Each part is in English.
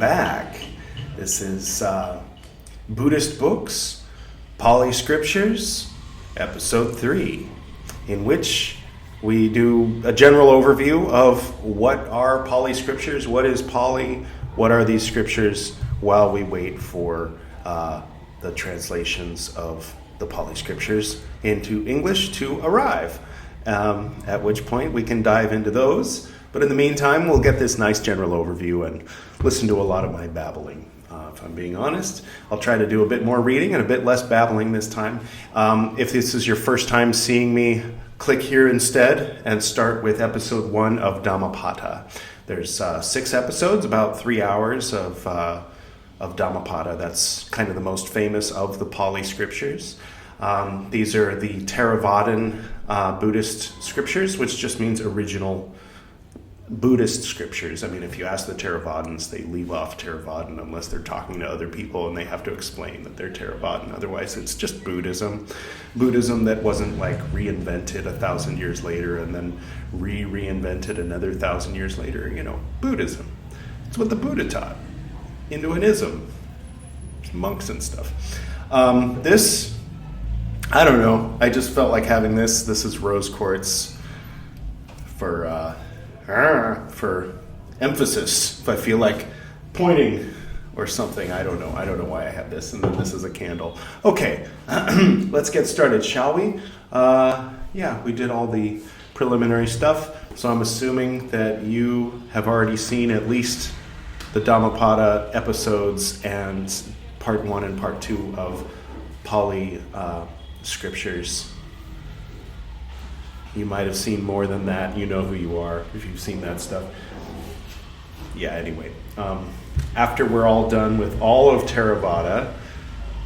back. This is Buddhist Books, Pāli Scriptures, Episode 3, in which we do a general overview of what are Pāli Scriptures, what is Pāli, what are these scriptures, while we wait for the translations of the Pāli Scriptures into English to arrive, at which point we can dive into those. But in the meantime, we'll get this nice general overview and listen to a lot of my babbling. If I'm being honest, I'll try to do a bit more reading and a bit less babbling this time. If this is your first time seeing me, click here instead and start with episode 1 of Dhammapada. There's 6 episodes, about 3 hours of Dhammapada. That's kind of the most famous of the Pāli Scriptures. These are the Theravāda Buddhist scriptures, which just means original Buddhist scriptures. I mean, if you ask the Theravadins, they leave off Theravādan unless they're talking to other people and they have to explain that they're Theravādan. Otherwise, it's just Buddhism. Buddhism that wasn't like reinvented 1,000 years later and then reinvented another 1,000 years later. You know, Buddhism. It's what the Buddha taught. Into an ism. Monks and stuff. This, I don't know. I just felt like having this. This is rose quartz for emphasis. If I feel like pointing or something, I don't know. I don't know why I have this. And then this is a candle. Okay, let's get started, shall we? Yeah, we did all the preliminary stuff. So I'm assuming that you have already seen at least the Dhammapada episodes and part 1 and part 2 of Pāli Scriptures. You might have seen more than that. You know who you are if you've seen that stuff. Yeah, anyway. After we're all done with all of Theravāda,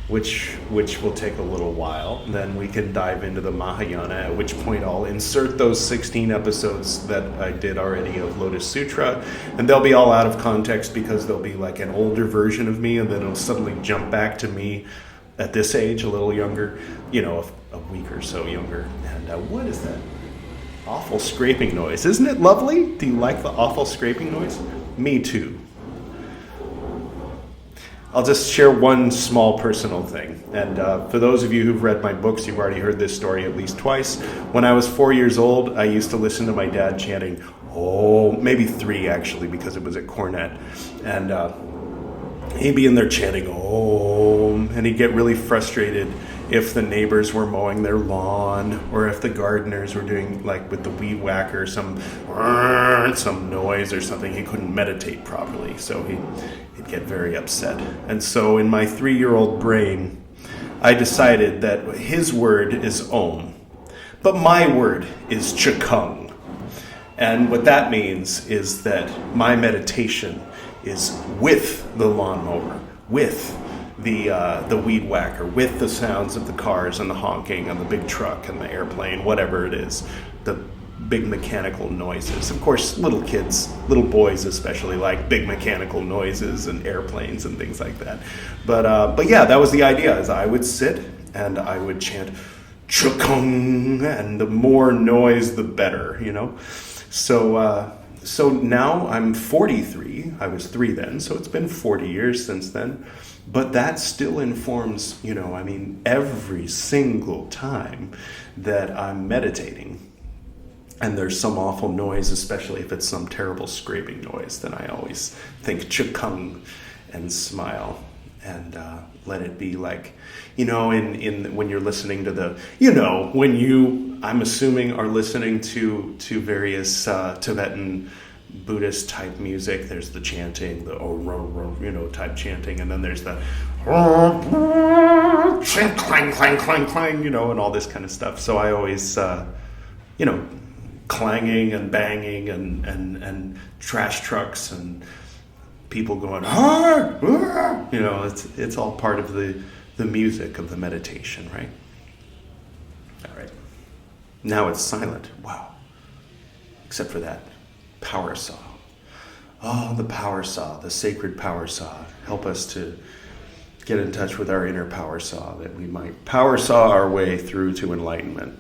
which will take a little while, then we can dive into the Mahayana, at which point I'll insert those 16 episodes that I did already of Lotus Sutra, and they'll be all out of context because they'll be like an older version of me, and then it'll suddenly jump back to me at this age, a little younger, you know, a week or so younger. And what is that awful scraping noise? Isn't it lovely? Do you like the awful scraping noise? Me too. I'll just share one small personal thing. And for those of you who've read my books, you've already heard this story at least twice. When I was 4 years old, I used to listen to my dad chanting, maybe 3 actually, because it was at Cornet. And he'd be in there chanting, and he'd get really frustrated if the neighbors were mowing their lawn or if the gardeners were doing, like with the weed whacker, some noise or something. He couldn't meditate properly, so he'd get very upset. And so in my 3-year-old brain, I decided that his word is Om, but my word is Chikung. And what that means is that my meditation is with the lawnmower, with the weed whacker, with the sounds of the cars and the honking and the big truck and the airplane, whatever it is, the big mechanical noises. Of course, little kids, little boys especially, like big mechanical noises and airplanes and things like that. But yeah, that was the idea, is I would sit and I would chant Chukung, and the more noise, the better, you know? So now I'm 43. I was 3 then, so it's been 40 years since then. But that still informs, every single time that I'm meditating and there's some awful noise, especially if it's some terrible scraping noise, then I always think Chikung and smile and let it be like, in when you're listening to when you, I'm assuming, are listening to various Tibetan Buddhist type music. There's the chanting, the type chanting, and then there's the clang, clang, clang, clang, and all this kind of stuff. So I always, clanging and banging and trash trucks and people going, it's all part of the music of the meditation, right? All right. Now it's silent. Wow. Except for that power saw. Oh, the power saw, the sacred power saw. Help us to get in touch with our inner power saw, that we might power saw our way through to enlightenment.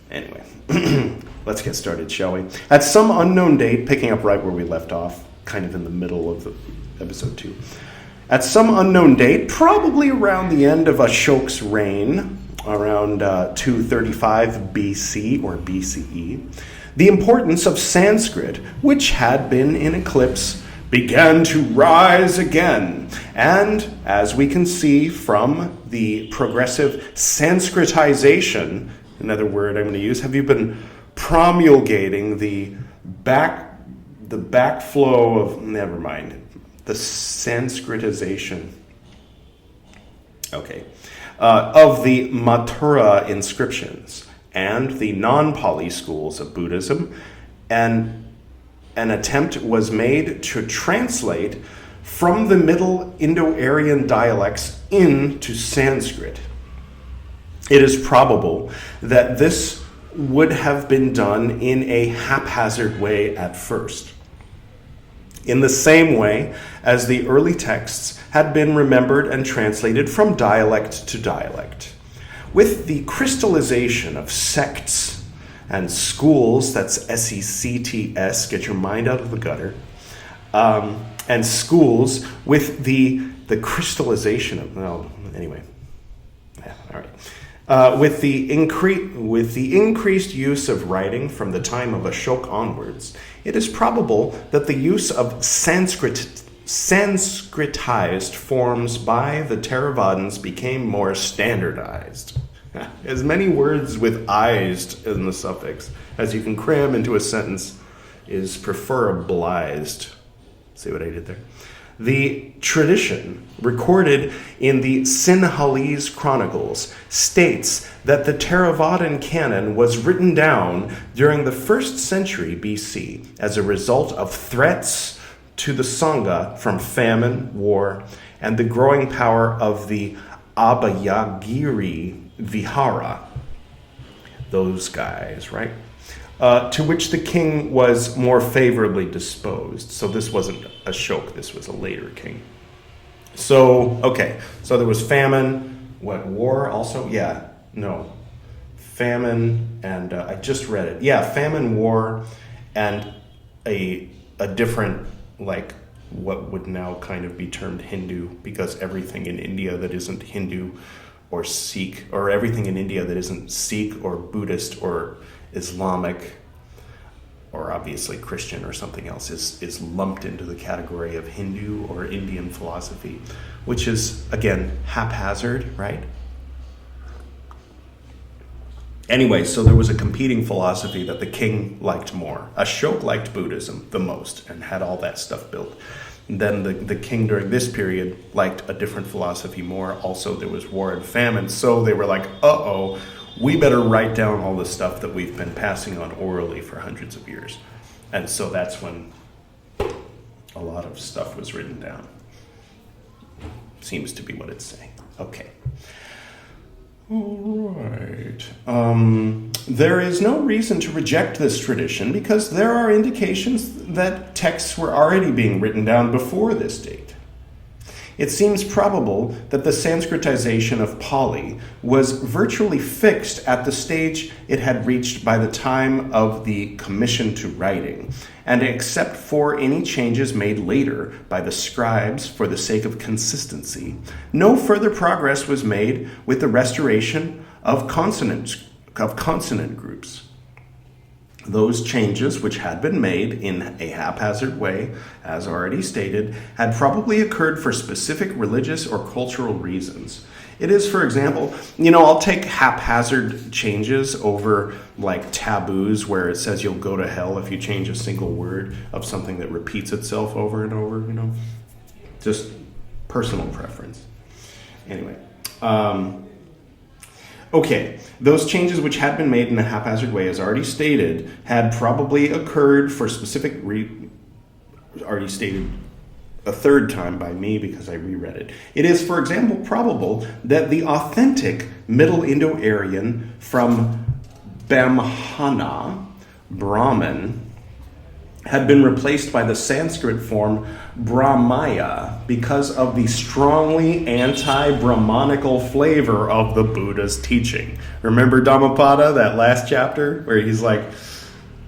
Anyway, let's get started, shall we? At some unknown date, picking up right where we left off, kind of in the middle of the episode 2. At some unknown date, probably around the end of Ashoka's reign, around 235 BC or BCE, the importance of Sanskrit, which had been in eclipse, began to rise again. And as we can see from the progressive Sanskritization, another word I'm going to use, have you been promulgating the backflow of, never mind, the Sanskritization, of the Mathura inscriptions and the non-Pāli schools of Buddhism, and an attempt was made to translate from the Middle Indo-Aryan dialects into Sanskrit. It is probable that this would have been done in a haphazard way at first, in the same way as the early texts had been remembered and translated from dialect to dialect. With the crystallization of sects and schools, that's S-E-C-T-S, get your mind out of the gutter, and schools with the crystallization of, with the increased use of writing from the time of Ashoka onwards, it is probable that the use of Sanskritized forms by the Theravadins became more standardized. As many words with "ized" in the suffix as you can cram into a sentence is preferabilized. See what I did there? The tradition recorded in the Sinhalese chronicles states that the Theravādan canon was written down during the 1st century BC as a result of threats to the Sangha from famine, war, and the growing power of the Abhayagiri Vihara. Those guys, right? To which the king was more favorably disposed. So this wasn't Ashoka, this was a later king. So there was famine, war also? Famine, and I just read it. Famine, war, and a different, what would now kind of be termed Hindu, because everything in India that isn't Hindu or Sikh, or everything in India that isn't Sikh or Buddhist or Islamic, or obviously Christian or something else, is lumped into the category of Hindu or Indian philosophy, which is, again, haphazard, right? Anyway, so there was a competing philosophy that the king liked more. Ashoka liked Buddhism the most and had all that stuff built. And then the king during this period liked a different philosophy more. Also, there was war and famine, so they were like, we better write down all the stuff that we've been passing on orally for hundreds of years. And so that's when a lot of stuff was written down. Seems to be what it's saying. Okay. All right. There is no reason to reject this tradition because there are indications that texts were already being written down before this date. It seems probable that the Sanskritization of Pāli was virtually fixed at the stage it had reached by the time of the commission to writing, and except for any changes made later by the scribes for the sake of consistency, no further progress was made with the restoration of consonant groups. Those changes, which had been made in a haphazard way, as already stated, had probably occurred for specific religious or cultural reasons. It is, for example, I'll take haphazard changes over taboos where it says you'll go to hell if you change a single word of something that repeats itself over and over, Just personal preference. Anyway. Those changes which had been made in a haphazard way, as already stated, had probably occurred for specific already stated a third time by me because I reread it. It is, for example, probable that the authentic Middle Indo-Aryan from Brahmana, Brahman, had been replaced by the Sanskrit form Brahmaya because of the strongly anti-Brahmanical flavor of the Buddha's teaching. Remember Dhammapada, that last chapter, where he's like,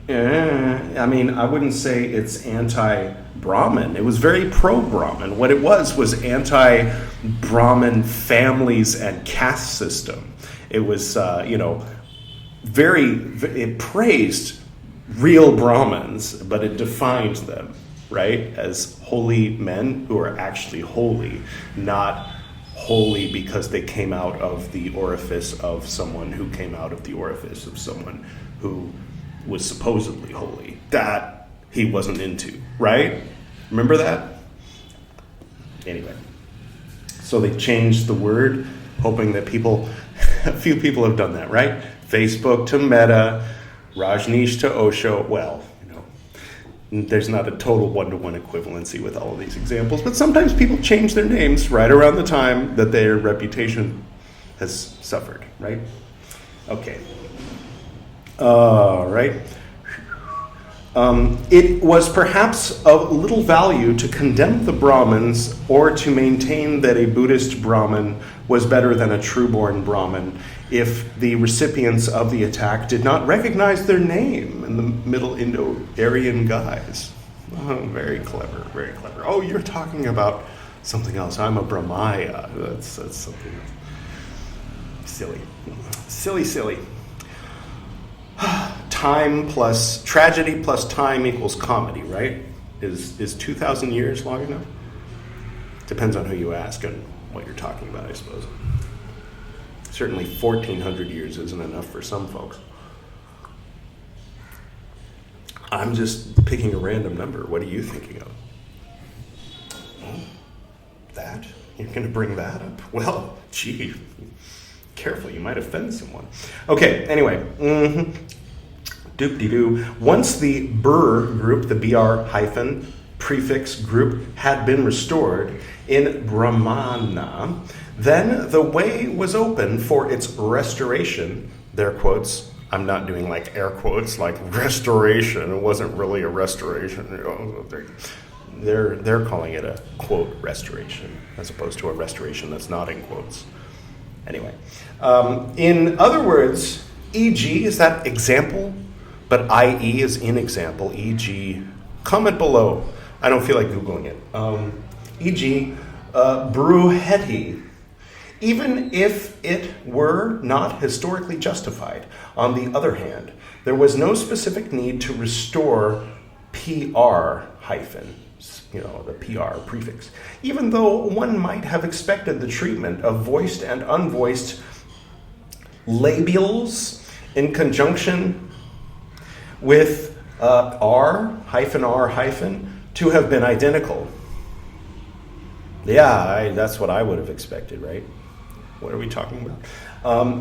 I mean, I wouldn't say it's anti-Brahmin. It was very pro-Brahmin. What it was anti-Brahmin families and caste system. It was, it praised real Brahmins, but it defined them, right, as holy men who are actually holy, not holy because they came out of the orifice of someone who came out of the orifice of someone who was supposedly holy. That he wasn't into, right? Remember that? Anyway, so they changed the word, hoping that a few people have done that, right? Facebook to Meta, Rajneesh to Osho. Well, there's not a total one-to-one equivalency with all of these examples, but sometimes people change their names right around the time that their reputation has suffered, right? Okay. All right. It was perhaps of little value to condemn the Brahmins or to maintain that a Buddhist Brahmin was better than a true-born Brahmin if the recipients of the attack did not recognize their name in the Middle Indo-Aryan guise. Oh, very clever, very clever. Oh, you're talking about something else. I'm a Brahmaya. That's something else. Silly. Tragedy plus time equals comedy, right? Is 2,000 years long enough? Depends on who you ask and what you're talking about, I suppose. Certainly 1,400 years isn't enough for some folks. I'm just picking a random number. What are you thinking of? That? You're going to bring that up? Well, gee, careful, you might offend someone. Okay, anyway. Doop-de-doo. Once the BR group, the BR hyphen prefix group, had been restored in Brahmana, then the way was open for its restoration, their quotes. I'm not doing like air quotes, like restoration. It wasn't really a restoration. They're calling it a quote restoration, as opposed to a restoration that's not in quotes. Anyway, in other words, e.g. is that example, but i.e. is in example, e.g. comment below. I don't feel like Googling it. E.g. bruheti. Even if it were not historically justified. On the other hand, there was no specific need to restore PR hyphen, the PR prefix, even though one might have expected the treatment of voiced and unvoiced labials in conjunction with R hyphen to have been identical. Yeah, that's what I would have expected, right? What are we talking about?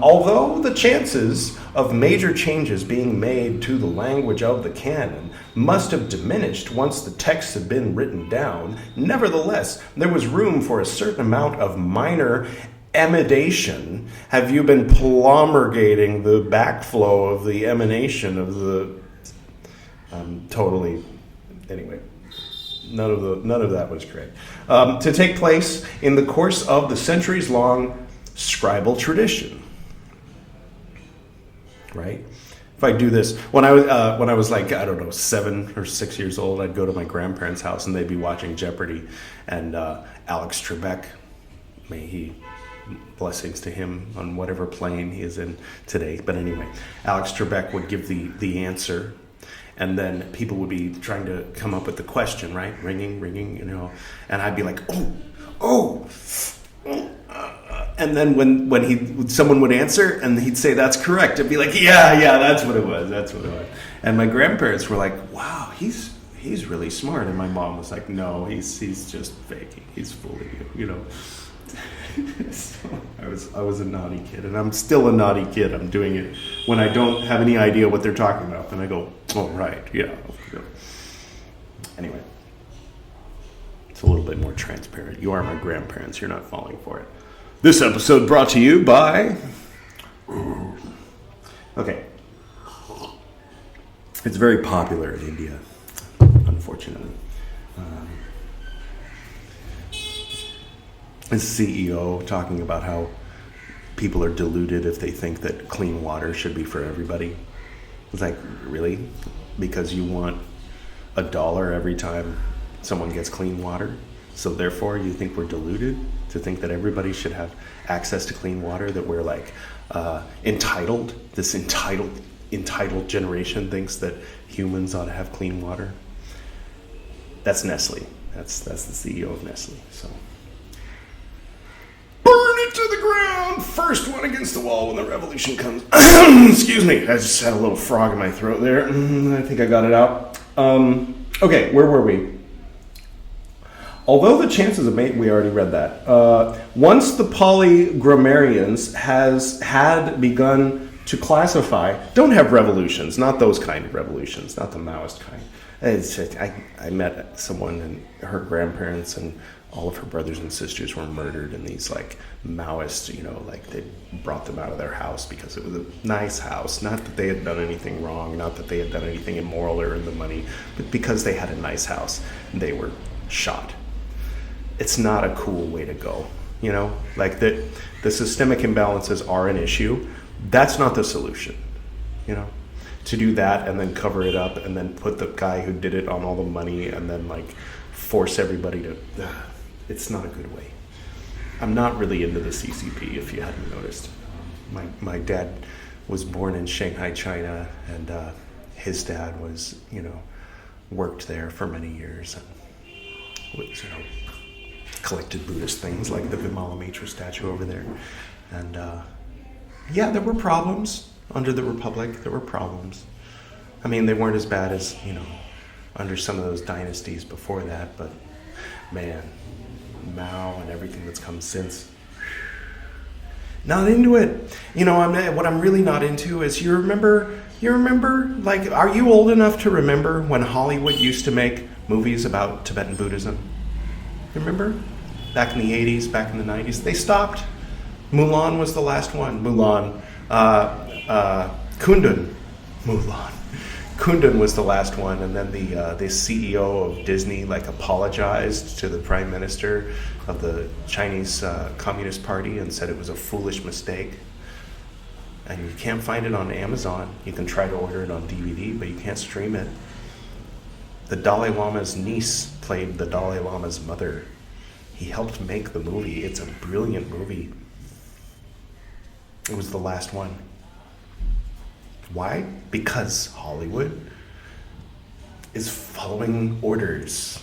Although the chances of major changes being made to the language of the canon must have diminished once the texts had been written down, nevertheless, there was room for a certain amount of minor emanation. Have you been promulgating the backflow of the emanation of the... Anyway, none of that was correct. To take place in the course of the centuries-long scribal tradition, right? If I do this, when I was like, 7 or 6 years old, I'd go to my grandparents' house and they'd be watching Jeopardy, and Alex Trebek, may he, blessings to him on whatever plane he is in today. But anyway, Alex Trebek would give the answer, and then people would be trying to come up with the question, right? Ringing, and I'd be like, and then when someone would answer and he'd say that's correct, I'd be like, yeah, that's what it was. And my grandparents were like, wow, he's really smart. And my mom was like, no, he's just faking. He's fooling you, So I was a naughty kid, and I'm still a naughty kid. I'm doing it when I don't have any idea what they're talking about. Then I go, oh, right, yeah. Anyway, it's a little bit more transparent. You are my grandparents. You're not falling for it. This episode brought to you by... Okay. It's very popular in India, unfortunately. His CEO talking about how people are deluded if they think that clean water should be for everybody. It's like, really? Because you want $1 every time someone gets clean water? So therefore you think we're deluded to think that everybody should have access to clean water, that we're like entitled? This entitled generation thinks that humans ought to have clean water. That's Nestle. That's the CEO of Nestle. So burn it to the ground. First one against the wall when the revolution comes. Excuse me. I just had a little frog in my throat there. I think I got it out. Okay, where were we? Although the chances of mate, we already read that. Once the Pāli grammarians had begun to classify, don't have revolutions, not those kind of revolutions, not the Maoist kind. I met someone and her grandparents and all of her brothers and sisters were murdered in these like Maoist, like they brought them out of their house because it was a nice house. Not that they had done anything wrong, not that they had done anything immoral or earned the money, but because they had a nice house, they were shot. It's not a cool way to go, like the systemic imbalances are an issue. That's not the solution, to do that and then cover it up and then put the guy who did it on all the money and then like force everybody to, it's not a good way. I'm not really into the CCP, if you hadn't noticed. My dad was born in Shanghai, China, and his dad was, worked there for many years and was, collected Buddhist things like the Vimalamitra statue over there. And yeah, there were problems under the Republic. There were problems. I mean, they weren't as bad as, under some of those dynasties before that, but man, Mao and everything that's come since. Not into it. What I'm really not into is, you remember, like, are you old enough to remember when Hollywood used to make movies about Tibetan Buddhism? You remember? Back in the 80s, back in the 90s. They stopped. Mulan was the last one. Kundun was the last one, and then the CEO of Disney apologized to the prime minister of the Chinese Communist Party and said it was a foolish mistake. And you can't find it on Amazon. You can try to order it on DVD, but you can't stream it. The Dalai Lama's niece played the Dalai Lama's mother. He helped make the movie. It's a brilliant movie. It was the last one. Why? Because Hollywood is following orders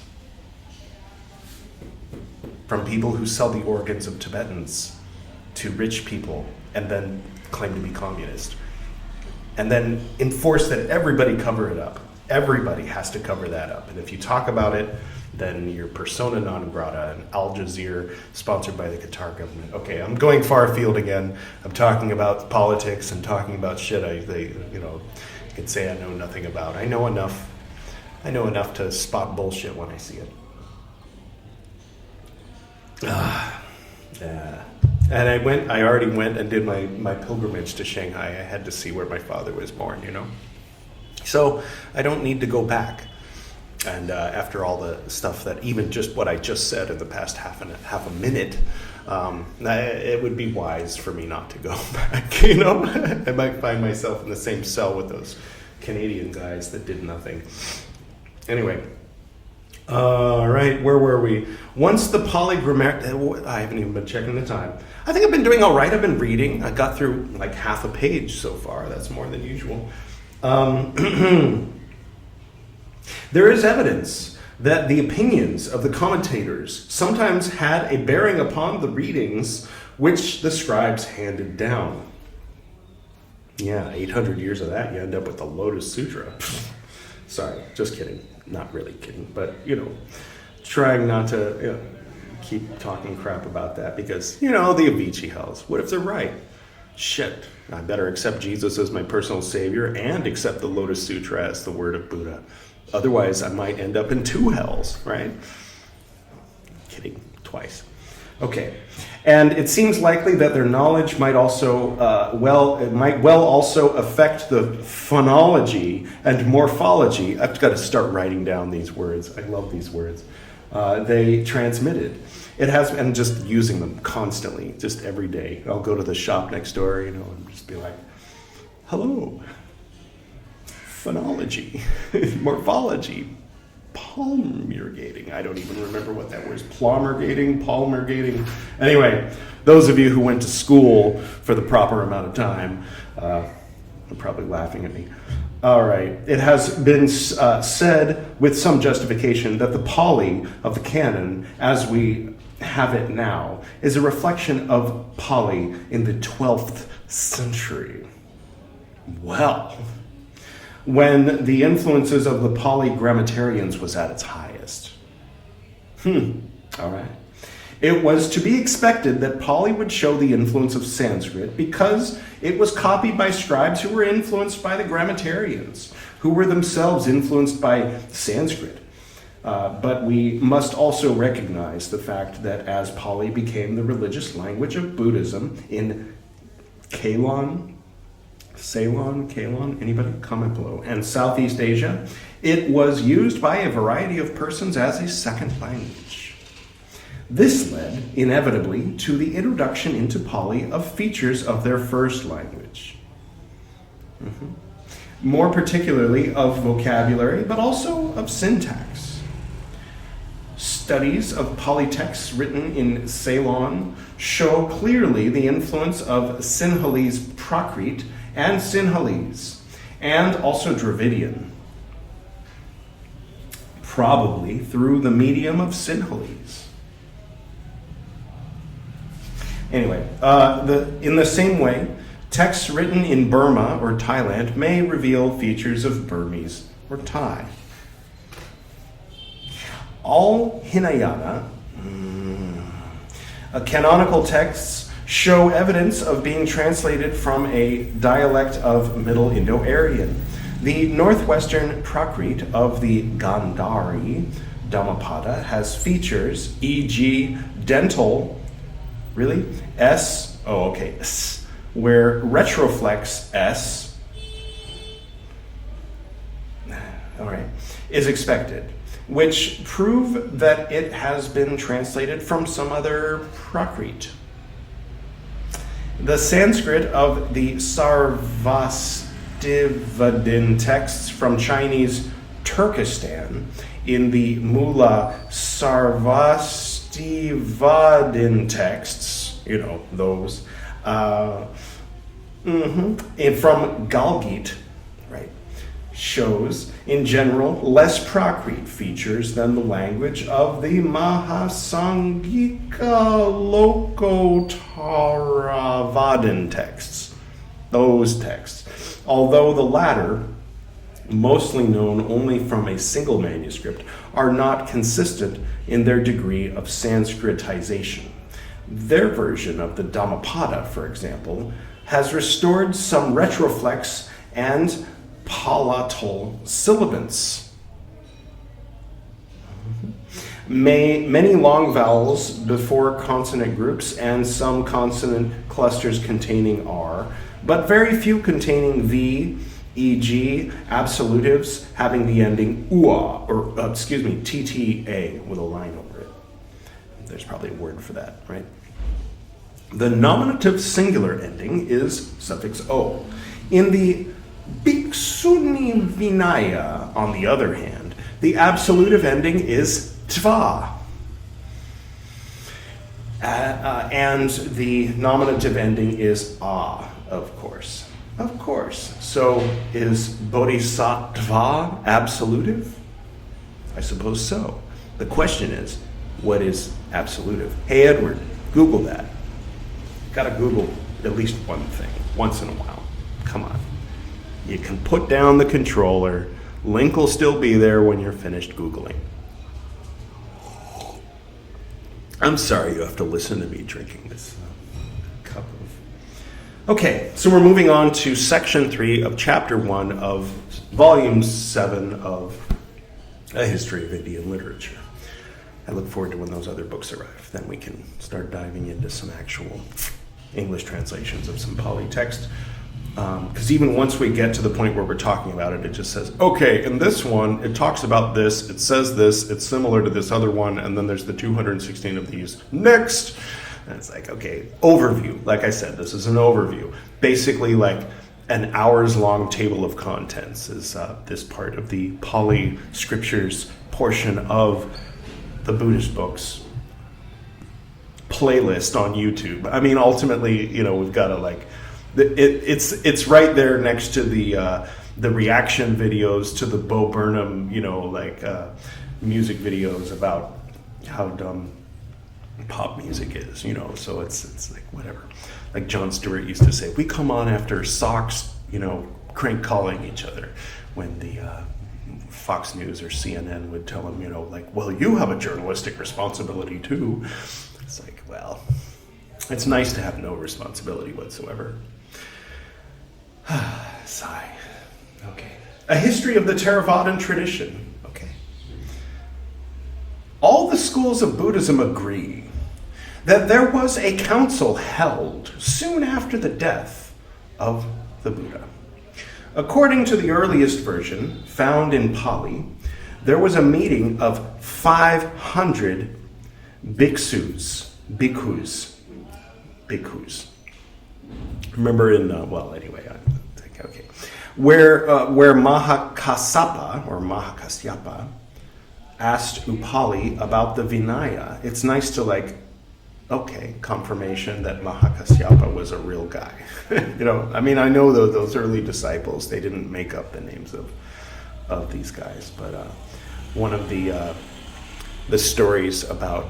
from people who sell the organs of Tibetans to rich people and then claim to be communist. And then enforce that everybody cover it up. Everybody has to cover that up. And if you talk about it, then you're persona non grata, and Al Jazeera, sponsored by the Qatar government. Okay, I'm going far afield again. I'm talking about politics and talking about shit you can say I know nothing about. I know enough to spot bullshit when I see it. Yeah. And I already went and did my pilgrimage to Shanghai. I had to see where my father was born, So I don't need to go back. And after all the stuff that, even just what I just said in the past half a minute, it would be wise for me not to go back, I might find myself in the same cell with those Canadian guys that did nothing. Anyway, all right, where were we? Once the Pāli grammar, I haven't even been checking the time. I think I've been doing all right. I've been reading. I got through like half a page so far. That's more than usual. There is evidence that the opinions of the commentators sometimes had a bearing upon the readings which the scribes handed down. Yeah, 800 years of that, you end up with the Lotus Sutra. Sorry, just kidding. Not really kidding, but, trying not to keep talking crap about that because, the Avicii hells. What if they're right? Shit, I better accept Jesus as my personal savior and accept the Lotus Sutra as the word of Buddha. Otherwise, I might end up in 2 hells, right? Kidding, twice. Okay, and it seems likely that their knowledge might also, also affect the phonology and morphology. I've got to start writing down these words. I love these words. They transmitted. It has, and just using them constantly, just every day. I'll go to the shop next door, and just be like, hello. phonology, morphology, promulgating. I don't even remember what that word is. Promulgating. Anyway, those of you who went to school for the proper amount of time are probably laughing at me. All right. It has been said with some justification that the Pāli of the Canon, as we have it now, is a reflection of Pāli in the 12th century. Well, when the influences of the Pāli grammarians was at its highest. All right. It was to be expected that Pāli would show the influence of Sanskrit because it was copied by scribes who were influenced by the grammarians, who were themselves influenced by Sanskrit. But we must also recognize the fact that as Pāli became the religious language of Buddhism in Ceylon, anybody? Comment below, and Southeast Asia, it was used by a variety of persons as a second language. This led, inevitably, to the introduction into Pāli of features of their first language. More particularly of vocabulary, but also of syntax. Studies of Pāli texts written in Ceylon show clearly the influence of Sinhalese Prakrit and Sinhalese, and also Dravidian, probably through the medium of Sinhalese. Anyway, in the same way, texts written in Burma or Thailand may reveal features of Burmese or Thai. All Hīnayāna canonical texts show evidence of being translated from a dialect of Middle Indo-Aryan. The northwestern Prakrit of the Gandhari Dhammapada has features, e.g. dental, S, where retroflex S, is expected, which prove that it has been translated from some other Prakrit. The Sanskrit of the Sarvastivadin texts from Chinese Turkestan in the Mula Sarvastivadin texts, those, and from Galgit, shows, in general, less Prakrit features than the language of the Mahasangika Lokottaravadin texts, those texts. Although the latter, mostly known only from a single manuscript, are not consistent in their degree of Sanskritization. Their version of the Dhammapada, for example, has restored some retroflex and palatal sibilants. Many long vowels before consonant groups and some consonant clusters containing R, but very few containing V, e.g. absolutives having the ending ua, TTA with a line over it. There's probably a word for that, right? The nominative singular ending is suffix O. In the Bhikshuni Vinaya, on the other hand, the absolutive ending is tva. And the nominative ending is a, of course. Of course. So is bodhisattva absolutive? I suppose so. The question is, what is absolutive? Hey, Edward, Google that. Gotta Google at least one thing once in a while. Come on. You can put down the controller. Link will still be there when you're finished Googling. I'm sorry you have to listen to me drinking this cup of... Okay, so we're moving on to section 3 of chapter 1 of volume 7 of A History of Indian Literature. I look forward to when those other books arrive. Then we can start diving into some actual English translations of some Pāli text. Because even once we get to the point where we're talking about it, it just says, okay, in this one, it talks about this, it says this, it's similar to this other one, and then there's the 216 of these. Next! And it's like, okay, overview. Like I said, this is an overview. Basically, like, an hours-long table of contents is this part of the Pāli Scriptures portion of the Buddhist books playlist on YouTube. I mean, ultimately, we've got to it's right there next to the reaction videos to the Bo Burnham, music videos about how dumb pop music is, so it's like whatever. Like Jon Stewart used to say, we come on after socks, crank calling each other, when the Fox News or CNN would tell him, well, you have a journalistic responsibility too. It's like, well, it's nice to have no responsibility whatsoever. Sigh. Okay. A history of the Theravāda tradition. Okay. All the schools of Buddhism agree that there was a council held soon after the death of the Buddha. According to the earliest version, found in Pāli, there was a meeting of 500 bhikkhus. Remember where Mahākasyapa asked Upali about the Vinaya. It's nice to confirmation that Mahākasyapa was a real guy. I know those early disciples, they didn't make up the names of these guys, but one of the stories about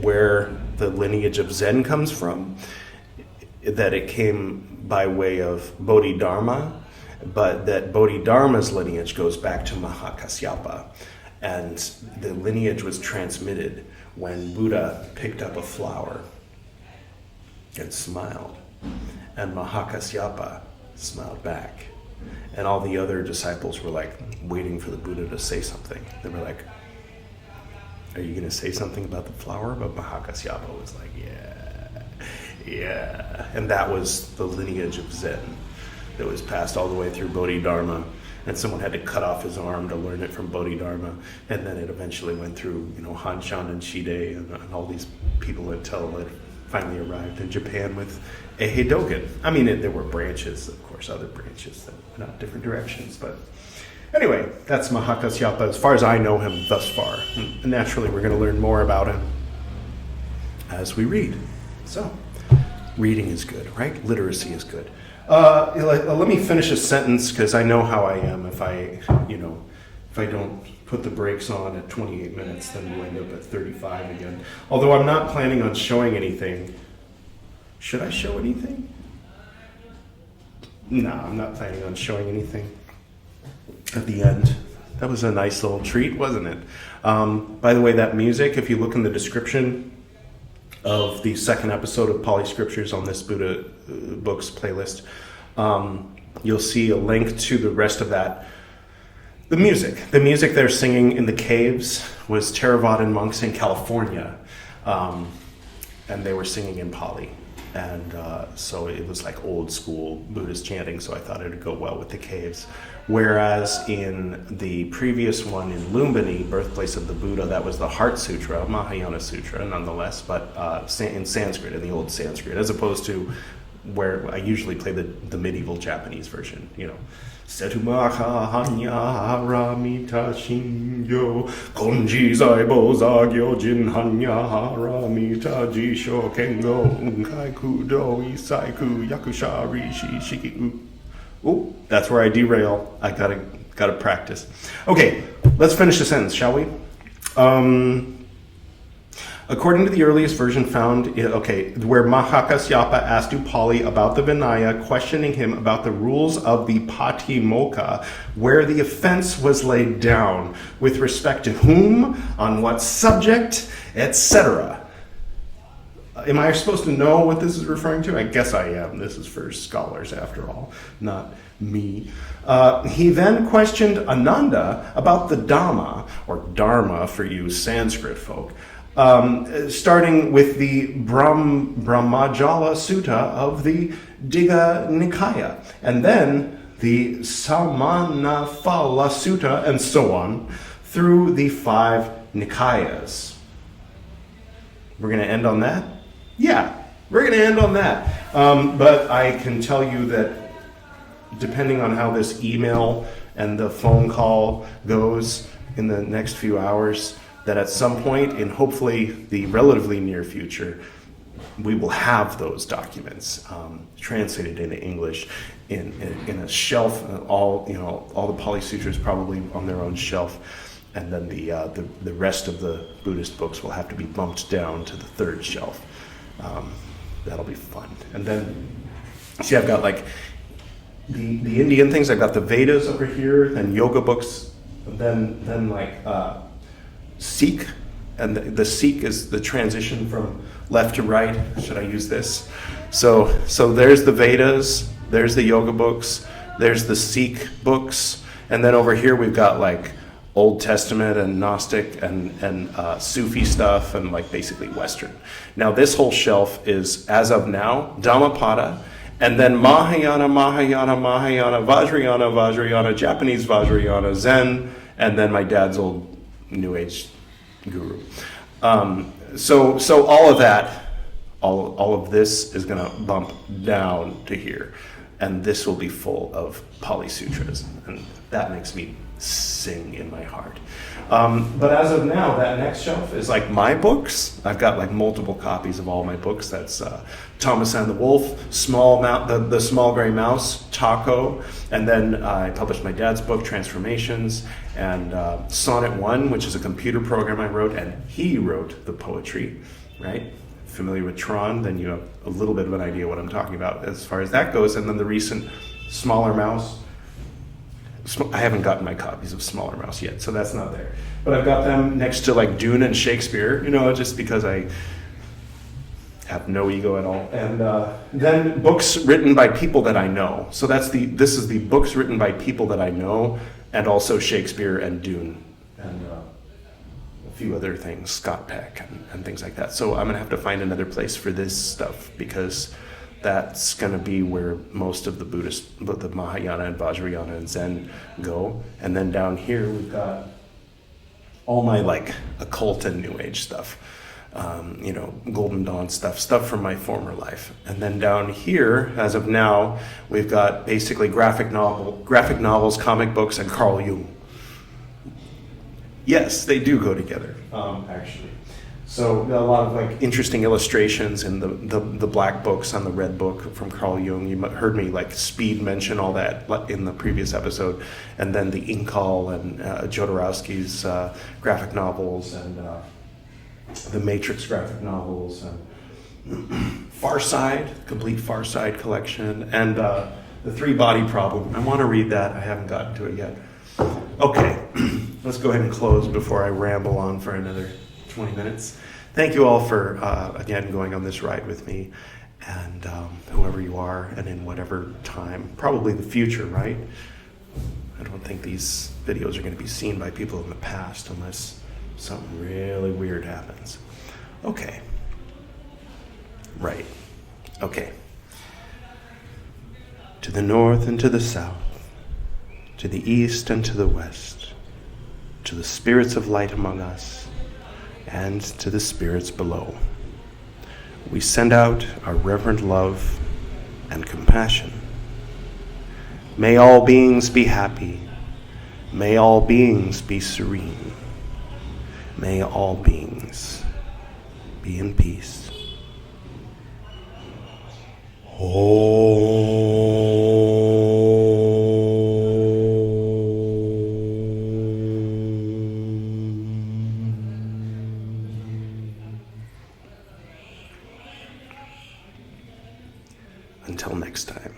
where the lineage of Zen comes from, that it came by way of Bodhidharma, but that Bodhidharma's lineage goes back to Mahākasyapa, and the lineage was transmitted when Buddha picked up a flower and smiled, and Mahākasyapa smiled back, and all the other disciples were waiting for the Buddha to say something. They were like, are you going to say something about the flower? But Mahākasyapa was like, yeah. And that was the lineage of Zen that was passed all the way through Bodhidharma. And someone had to cut off his arm to learn it from Bodhidharma. And then it eventually went through, Hanshan and Shide and all these people until it finally arrived in Japan with Eihei Dogen. There were branches, of course, other branches that went out different directions. But anyway, that's Mahākasyapa as far as I know him thus far. And naturally, we're going to learn more about him as we read. So, reading is good, right? Literacy is good. Let me finish a sentence, because I know how I am. If I don't put the brakes on at 28 minutes, then we'll end up at 35 again. Although I'm not planning on showing anything. Should I show anything? No, I'm not planning on showing anything at the end. That was a nice little treat, wasn't it? By the way, that music, if you look in the description of the second episode of Pāli Scriptures on this Buddha books playlist, you'll see a link to the rest of that. The music they're singing in the caves was Theravādan monks in California, and they were singing in Pāli. And so it was old school Buddhist chanting, so I thought it would go well with the caves. Whereas in the previous one in Lumbini, birthplace of the Buddha, that was the Heart Sutra, Mahayana Sutra nonetheless, but in Sanskrit, in the old Sanskrit, as opposed to where I usually play the medieval Japanese version, Setumaha hanya haramita shinyo konji zaibo zagyo jin hanya haramita jisho kengo unkai kudo isaiku yakusha rishi shikiku. Oh, that's where I derail. I gotta practice. Okay, let's finish the sentence, shall we? According to the earliest version found, where Mahākasyapa asked Upali about the Vinaya, questioning him about the rules of the Patimokkha, where the offense was laid down, with respect to whom, on what subject, etc. Am I supposed to know what this is referring to? I guess I am. This is for scholars, after all, not me. He then questioned Ananda about the Dhamma, or Dharma for you Sanskrit folk, starting with the Brahmajala Sutta of the Digha Nikaya, and then the Samanaphala Sutta, and so on, through the 5 Nikayas. We're going to end on that? Yeah, we're going to end on that. But I can tell you that depending on how this email and the phone call goes in the next few hours, that at some point in hopefully the relatively near future, we will have those documents translated into English in a shelf. All the Pāli Sutras probably on their own shelf, and then the rest of the Buddhist books will have to be bumped down to the third shelf. That'll be fun. And then, see, I've got like the Indian things. I've got the Vedas over here, then yoga books, then like Sikh, and the Sikh is the transition from left to right. Should I use this? So there's the Vedas, there's the yoga books, there's the Sikh books, and then over here we've got like Old Testament and Gnostic and Sufi stuff, and like basically Western. Now this whole shelf is, as of now, Dhammapada, and then Mahayana, Vajrayana, Japanese Vajrayana, Zen, and then my dad's old New Age guru. So all of that, all of this is going to bump down to here, and this will be full of Pāli Sutras, and that makes me sing in my heart. But as of now, that next shelf is like my books. I've got like multiple copies of all my books. That's Thomas and the Wolf, the Small Gray Mouse, Taco, and then I published my dad's book, Transformations, and Sonnet 1, which is a computer program I wrote, and he wrote the poetry, right? Familiar with Tron, then you have a little bit of an idea what I'm talking about as far as that goes. And then the recent Smaller Mouse. I haven't gotten my copies of Smaller Mouse yet, so that's not there. But I've got them next to like Dune and Shakespeare, just because I have no ego at all. And then books written by people that I know. So this is the books written by people that I know, and also Shakespeare and Dune and a few other things, Scott Peck and things like that. So I'm gonna have to find another place for this stuff, because that's going to be where most of the the Mahayana and Vajrayana and Zen go. And then down here we've got all my like occult and New Age stuff, Golden Dawn stuff from my former life. And then down here, as of now, we've got basically graphic novels, comic books, and Carl Jung. Yes, they do go together, actually. So a lot of like interesting illustrations in the black books on the red book from Carl Jung. You heard me like speed mention all that in the previous episode, and then the Inkal and Jodorowsky's graphic novels, and the Matrix graphic novels, and Far Side, complete Far Side collection, and the Three Body Problem. I want to read that. I haven't gotten to it yet. Okay, let's go ahead and close before I ramble on for another 20 minutes. Thank you all for, again, going on this ride with me, and whoever you are, and in whatever time, probably the future, right? I don't think these videos are going to be seen by people in the past unless something really weird happens. Okay. Right. Okay. To the north and to the south, to the east and to the west, to the spirits of light among us, and to the spirits below, we send out our reverent love and compassion. May all beings be happy. May all beings be serene. May all beings be in peace. Until next time.